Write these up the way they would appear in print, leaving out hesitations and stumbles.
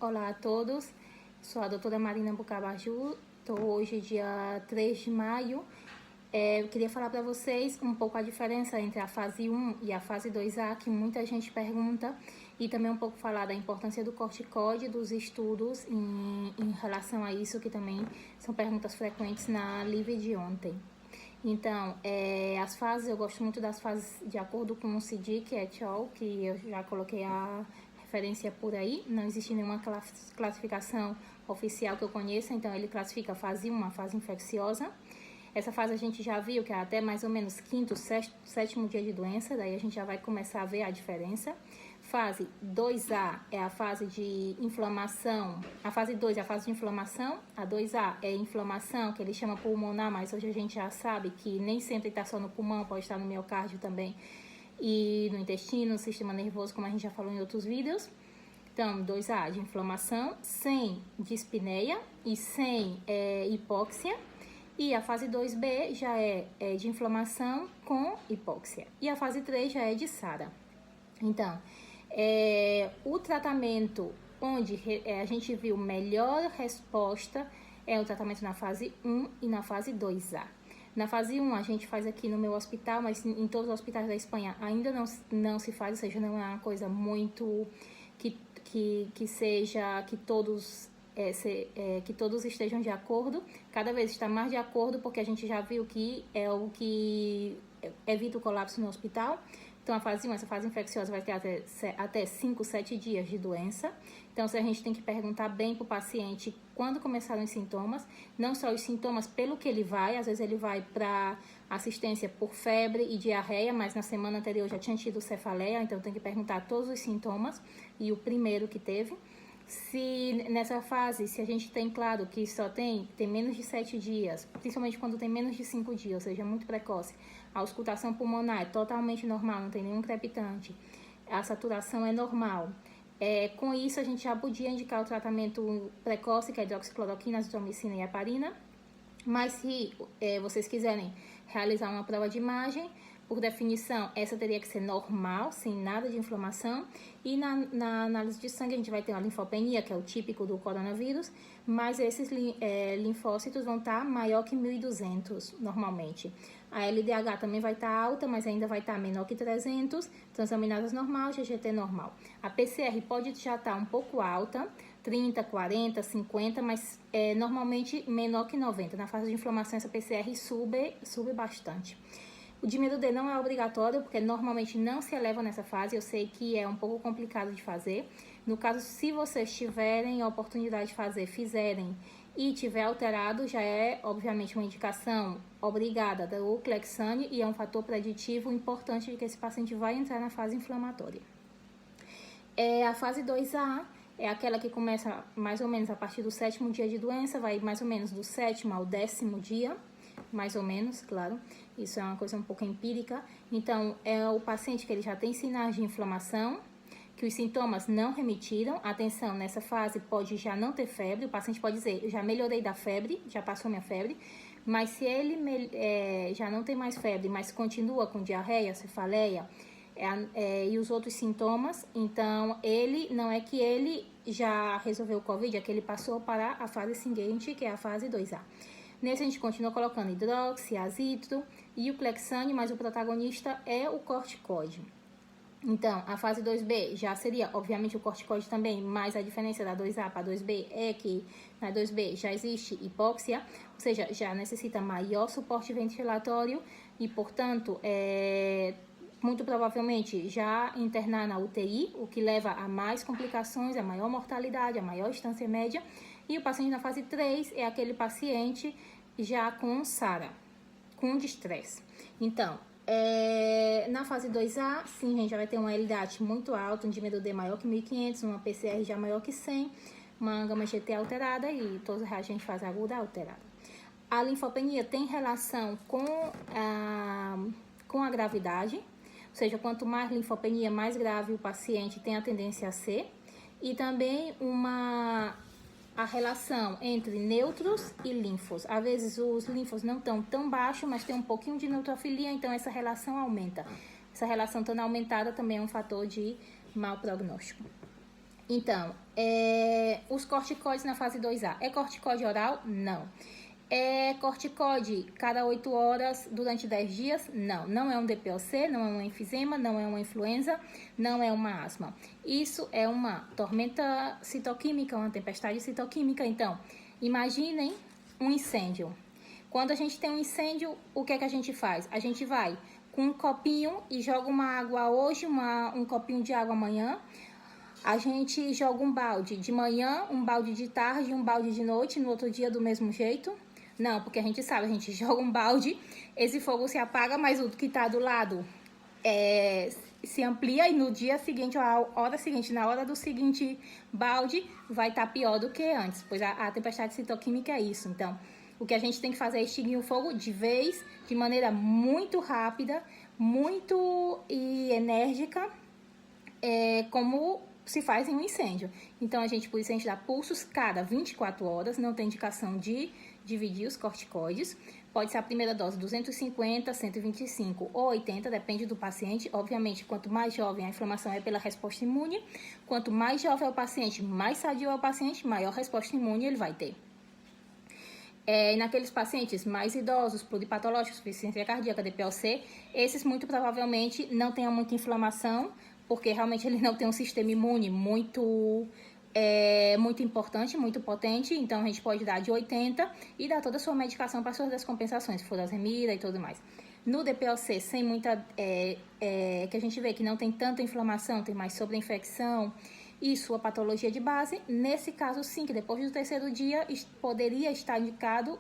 Olá a todos, sou a doutora Marina Bucabaju, estou hoje dia 3 de maio. Eu queria falar para vocês um pouco a diferença entre a fase 1 e a fase 2A, que muita gente pergunta, e também um pouco falar da importância do corticóide, dos estudos em relação a isso, que também são perguntas frequentes na live de ontem. Então, as fases, eu gosto muito das fases de acordo com o Siddiq et al., que eu já coloquei a referência por aí. Não existe nenhuma classificação oficial que eu conheça, então ele classifica a fase 1, a fase infecciosa. Essa fase a gente já viu que é até mais ou menos quinto, sétimo dia de doença, daí a gente já vai começar a ver a diferença. Fase 2A é a fase de inflamação, a fase 2 é a fase de inflamação, a 2A é inflamação, que ele chama pulmonar, mas hoje a gente já sabe que nem sempre está só no pulmão, pode estar no miocárdio também, e no intestino, no sistema nervoso, como a gente já falou em outros vídeos. Então, 2A de inflamação, sem dispneia e sem hipóxia. E a fase 2B já é de inflamação com hipóxia. E a fase 3 já é de SARA. Então, o tratamento onde a gente viu melhor resposta é o tratamento na fase 1 e na fase 2A. Na fase 1 a gente faz aqui no meu hospital, mas em todos os hospitais da Espanha ainda não se faz, ou seja, não é uma coisa muito que seja que todos estejam de acordo. Cada vez está mais de acordo, porque a gente já viu que é o que evita o colapso no hospital. Então, a fase 1, essa fase infecciosa, vai ter até 5, 7 dias de doença. Então, a gente tem que perguntar bem para o paciente quando começaram os sintomas, não só os sintomas pelo que ele vai, às vezes ele vai para assistência por febre e diarreia, mas na semana anterior já tinha tido cefaleia, então tem que perguntar todos os sintomas e o primeiro que teve. Se nessa fase, se a gente tem claro que só tem menos de 7 dias, principalmente quando tem menos de 5 dias, ou seja, muito precoce, a auscultação pulmonar é totalmente normal, não tem nenhum crepitante, a saturação é normal. Com isso, a gente já podia indicar o tratamento precoce, que é hidroxicloroquina, azitromicina e heparina. Mas se vocês quiserem realizar uma prova de imagem, por definição, essa teria que ser normal, sem nada de inflamação. E na análise de sangue, a gente vai ter uma linfopenia, que é o típico do coronavírus, mas esses linfócitos vão estar maior que 1.200, normalmente. A LDH também vai estar alta, mas ainda vai estar menor que 300, transaminases normal, GGT normal. A PCR pode já estar um pouco alta, 30, 40, 50, mas normalmente menor que 90. Na fase de inflamação, essa PCR sube bastante. O dímero D não é obrigatório, porque normalmente não se eleva nessa fase. Eu sei que é um pouco complicado de fazer. No caso, se vocês tiverem a oportunidade de fazer, fizerem e tiver alterado, já é, obviamente, uma indicação obrigada do Clexane e é um fator preditivo importante de que esse paciente vai entrar na fase inflamatória. A fase 2A é aquela que começa mais ou menos a partir do 7º dia de doença, vai mais ou menos do 7º ao 10º dia, mais ou menos, claro, isso é uma coisa um pouco empírica. Então, é o paciente que ele já tem sinais de inflamação, que os sintomas não remitiram. Atenção, nessa fase pode já não ter febre, o paciente pode dizer, eu já melhorei da febre, já passou minha febre, mas se ele já não tem mais febre, mas continua com diarreia, cefaleia e os outros sintomas, então ele não é que ele já resolveu o Covid, é que ele passou para a fase seguinte, que é a fase 2A. Nesse a gente continua colocando hidroxi, azitro e o Clexane, mas o protagonista é o corticóide. Então, a fase 2B já seria, obviamente, o corticóide também, mas a diferença da 2A para a 2B é que na 2B já existe hipóxia, ou seja, já necessita maior suporte ventilatório e, portanto, muito provavelmente já internar na UTI, o que leva a mais complicações, a maior mortalidade, a maior distância média. E o paciente na fase 3 é aquele paciente já com SARA, com distresse. Então, na fase 2A, sim, a gente já vai ter uma LDAT muito alta, um dímero D maior que 1.500, uma PCR já maior que 100, uma gama GT alterada e todos os reagentes de fase aguda alterada. A linfopenia tem relação com a gravidade, ou seja, quanto mais linfopenia, mais grave o paciente tem a tendência a ser, e também a relação entre nêutros e linfos. Às vezes os linfos não estão tão baixos, mas tem um pouquinho de neutrofilia, então essa relação aumenta. Essa relação estando aumentada também é um fator de mau prognóstico. Então, os corticoides na fase 2A. É corticóide oral? Não. É corticóide cada 8 horas durante 10 dias? Não. Não é um DPOC, não é um enfisema, não é uma influenza, não é uma asma. Isso é uma tormenta citoquímica, uma tempestade citoquímica. Então, imaginem um incêndio. Quando a gente tem um incêndio, o que é que a gente faz? A gente vai com um copinho e joga uma água hoje, um copinho de água amanhã. A gente joga um balde de manhã, um balde de tarde, um balde de noite, no outro dia do mesmo jeito. Não, porque a gente sabe, a gente joga um balde, esse fogo se apaga, mas o que está do lado se amplia e no dia seguinte, a hora seguinte, na hora do seguinte balde, vai estar pior do que antes, pois a tempestade citoquímica é isso. Então, o que a gente tem que fazer é extinguir o fogo de vez, de maneira muito rápida, muito enérgica, como se faz em um incêndio. Então, por isso a gente dá pulsos cada 24 horas, não tem indicação de dividir os corticoides. Pode ser a primeira dose 250, 125 ou 80, depende do paciente. Obviamente, quanto mais jovem a inflamação é pela resposta imune, quanto mais jovem é o paciente, mais sadio é o paciente, maior resposta imune ele vai ter. Naqueles pacientes mais idosos, pluripatológicos, insuficiência cardíaca, DPOC, esses muito provavelmente não tenham muita inflamação, porque realmente ele não tem um sistema imune muito importante, muito potente. Então, a gente pode dar de 80 e dar toda a sua medicação para suas descompensações, furosemida e tudo mais. No DPOC, sem muita... que a gente vê que não tem tanta inflamação, tem mais sobreinfecção e sua patologia de base, nesse caso sim, que depois do terceiro dia poderia estar indicado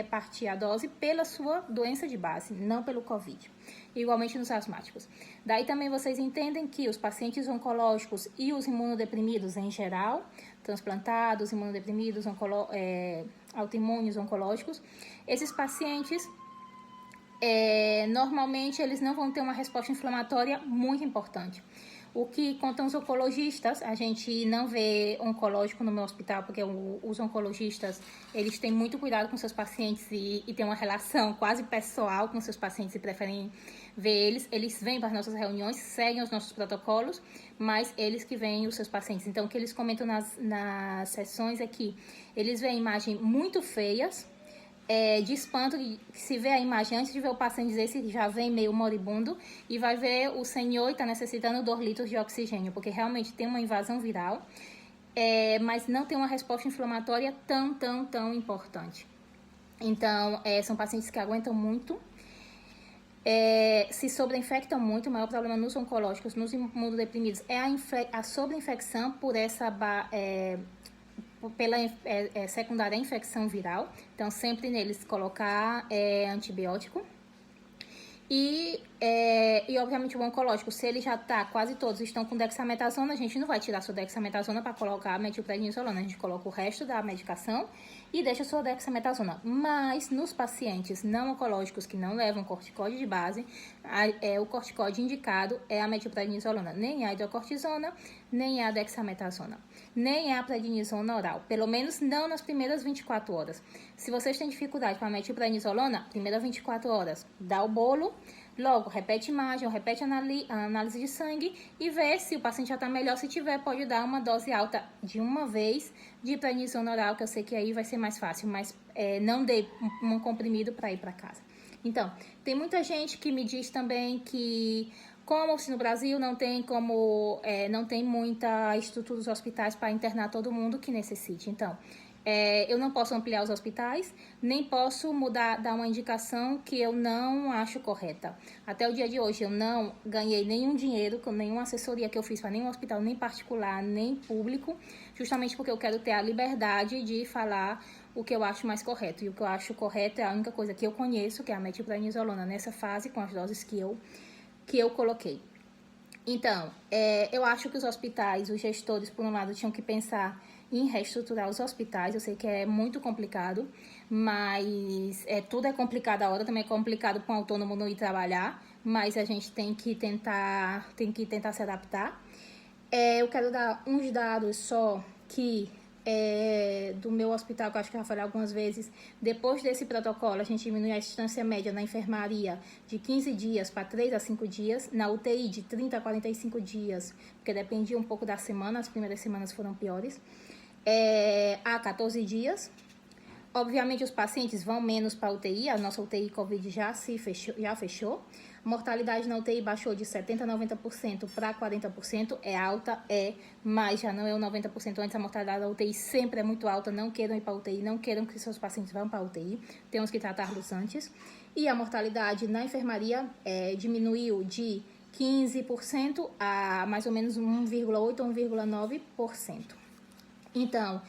partir a dose pela sua doença de base, não pelo COVID. Igualmente nos asmáticos. Daí também vocês entendem que os pacientes oncológicos e os imunodeprimidos em geral, transplantados, imunodeprimidos, autoimunes, oncológicos, esses pacientes, normalmente eles não vão ter uma resposta inflamatória muito importante. O que contam os oncologistas, a gente não vê oncológico no meu hospital, porque os oncologistas, eles têm muito cuidado com seus pacientes e têm uma relação quase pessoal com seus pacientes e preferem ver eles. Eles vêm para as nossas reuniões, seguem os nossos protocolos, mas eles que veem os seus pacientes. Então, o que eles comentam nas sessões é que eles veem imagens muito feias, de espanto, que se vê a imagem antes de ver o paciente dizer se já vem meio moribundo e vai ver o senhor e está necessitando 2 litros de oxigênio, porque realmente tem uma invasão viral, mas não tem uma resposta inflamatória tão importante. Então, são pacientes que aguentam muito, se sobreinfectam muito. O maior problema nos oncológicos, nos imunodeprimidos, é a sobreinfecção por essa... pela secundária infecção viral, então sempre neles colocar antibiótico e obviamente o oncológico, se ele já está, quase todos estão com dexametasona, a gente não vai tirar sua dexametasona para colocar a metilprednisolona, a gente coloca o resto da medicação e deixa a sua dexametasona. Mas nos pacientes não oncológicos que não levam corticóide de base, o corticóide indicado é a metilprednisolona, nem a hidrocortisona, nem a dexametasona, nem a prednisona oral, pelo menos não nas primeiras 24 horas. Se vocês têm dificuldade com a metilprednisolona, primeiras 24 horas, dá o bolo, logo repete imagem, ou repete a análise de sangue e vê se o paciente já está melhor. Se tiver, pode dar uma dose alta de uma vez de prednisona oral, que eu sei que aí vai ser mais fácil, mas não dê um comprimido para ir para casa. Então, tem muita gente que me diz também que, como se no Brasil não tem muita estrutura dos hospitais para internar todo mundo que necessite. Então, eu não posso ampliar os hospitais, nem posso dar uma indicação que eu não acho correta. Até o dia de hoje eu não ganhei nenhum dinheiro com nenhuma assessoria que eu fiz para nenhum hospital, nem particular, nem público, justamente porque eu quero ter a liberdade de falar o que eu acho mais correto. E o que eu acho correto é a única coisa que eu conheço, que é a metilprednisolona nessa fase, com as doses que eu coloquei. Então, eu acho que os hospitais, os gestores, por um lado, tinham que pensar em reestruturar os hospitais. Eu sei que é muito complicado, mas tudo é complicado. A hora também é complicado para um autônomo não ir trabalhar, mas a gente tem que tentar se adaptar. Eu quero dar uns dados só que do meu hospital, que eu acho que eu já falei algumas vezes, depois desse protocolo, a gente diminui a distância média na enfermaria de 15 dias para 3 a 5 dias, na UTI de 30 a 45 dias, porque dependia um pouco da semana, as primeiras semanas foram piores, a 14 dias. Obviamente, os pacientes vão menos para a UTI, a nossa UTI Covid já fechou. A mortalidade na UTI baixou de 70% a 90% para 40%, é alta, mas já não é o 90%. Antes a mortalidade da UTI sempre é muito alta, não queiram ir para a UTI, não queiram que seus pacientes vão para a UTI, temos que tratá-los antes. E a mortalidade na enfermaria diminuiu de 15% a mais ou menos 1,8% ou 1,9%. Então,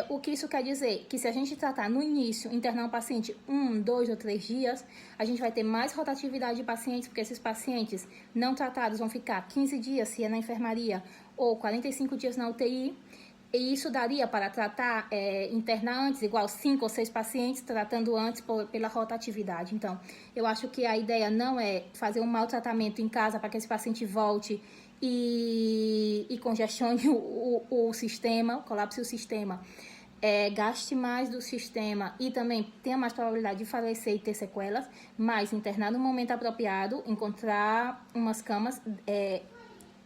o que isso quer dizer? Que se a gente tratar no início, internar um paciente 1, 2 ou 3 dias, a gente vai ter mais rotatividade de pacientes, porque esses pacientes não tratados vão ficar 15 dias, se é na enfermaria, ou 45 dias na UTI, e isso daria para tratar, internar antes, igual 5 ou 6 pacientes, tratando antes pela rotatividade. Então, eu acho que a ideia não é fazer um mau tratamento em casa para que esse paciente volte e congestione o sistema, colapse o sistema, gaste mais do sistema e também tenha mais probabilidade de falecer e ter sequelas, mas internar no momento apropriado, encontrar umas camas,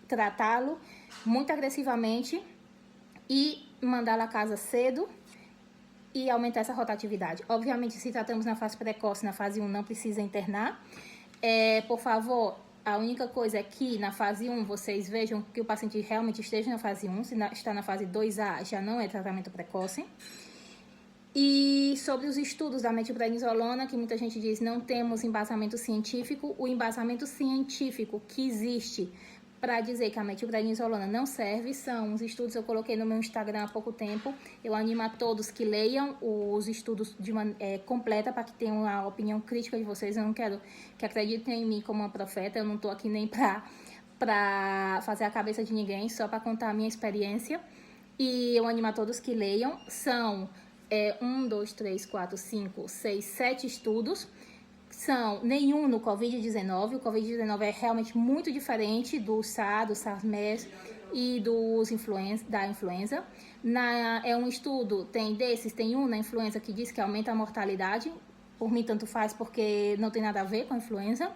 tratá-lo muito agressivamente e mandá-lo a casa cedo e aumentar essa rotatividade. Obviamente, se tratamos na fase precoce, na fase 1, não precisa internar. Por favor, a única coisa é que na fase 1 vocês vejam que o paciente realmente esteja na fase 1, se está na fase 2A já não é tratamento precoce. E sobre os estudos da metilprednisolona, que muita gente diz não temos embasamento científico, o embasamento científico que existe para dizer que a metilprednisolona não serve são os estudos que eu coloquei no meu Instagram há pouco tempo. Eu animo a todos que leiam os estudos de completa para que tenham a opinião crítica de vocês. Eu não quero que acreditem em mim como uma profeta, eu não estou aqui nem para fazer a cabeça de ninguém, só para contar a minha experiência. E eu animo a todos que leiam. São 1, 2, 3, 4, 5, 6, 7 estudos. São nenhum no Covid-19. O Covid-19 é realmente muito diferente do SARS, do SARS-MERS e da influenza. É um estudo, tem um na influenza que diz que aumenta a mortalidade. Por mim, tanto faz, porque não tem nada a ver com a influenza.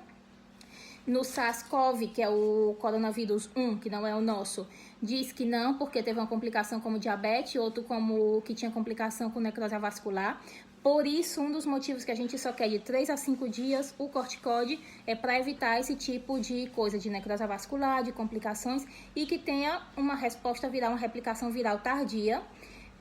No SARS-CoV, que é o coronavírus 1, que não é o nosso, diz que não, porque teve uma complicação como diabetes, outro como que tinha complicação com necrose vascular. Por isso, um dos motivos que a gente só quer de 3 a 5 dias o corticóide é para evitar esse tipo de coisa de necrose vascular, de complicações e que tenha uma resposta viral, uma replicação viral tardia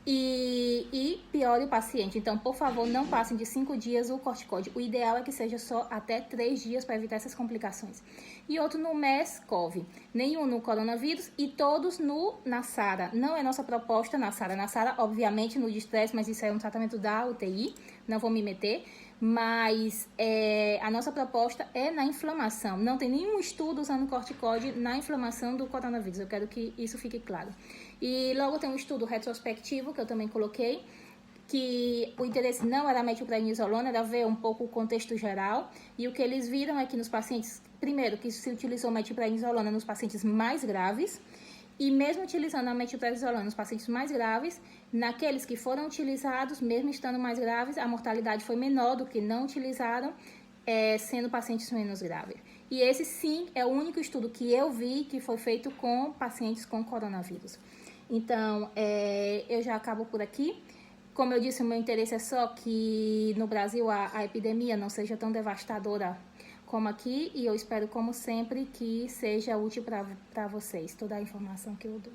e piore o paciente. Então, por favor, não passem de 5 dias o corticóide. O ideal é que seja só até 3 dias para evitar essas complicações. E outro no MERS-CoV. Nenhum no coronavírus e todos na SARA. Não é nossa proposta na SARA. Na SARA, obviamente, no distresse, mas isso é um tratamento da UTI. Não vou me meter. Mas a nossa proposta é na inflamação. Não tem nenhum estudo usando corticóide na inflamação do coronavírus. Eu quero que isso fique claro. E logo tem um estudo retrospectivo que eu também coloquei, que o interesse não era a metilprednisolona, era ver um pouco o contexto geral. E o que eles viram é que nos pacientes, primeiro, que se utilizou metilprednisolona nos pacientes mais graves, e mesmo utilizando a metilprednisolona nos pacientes mais graves, naqueles que foram utilizados, mesmo estando mais graves, a mortalidade foi menor do que não utilizaram, sendo pacientes menos graves. E esse, sim, é o único estudo que eu vi que foi feito com pacientes com coronavírus. Então, eu já acabo por aqui. Como eu disse, o meu interesse é só que no Brasil a epidemia não seja tão devastadora como aqui, e eu espero, como sempre, que seja útil para vocês toda a informação que eu dou.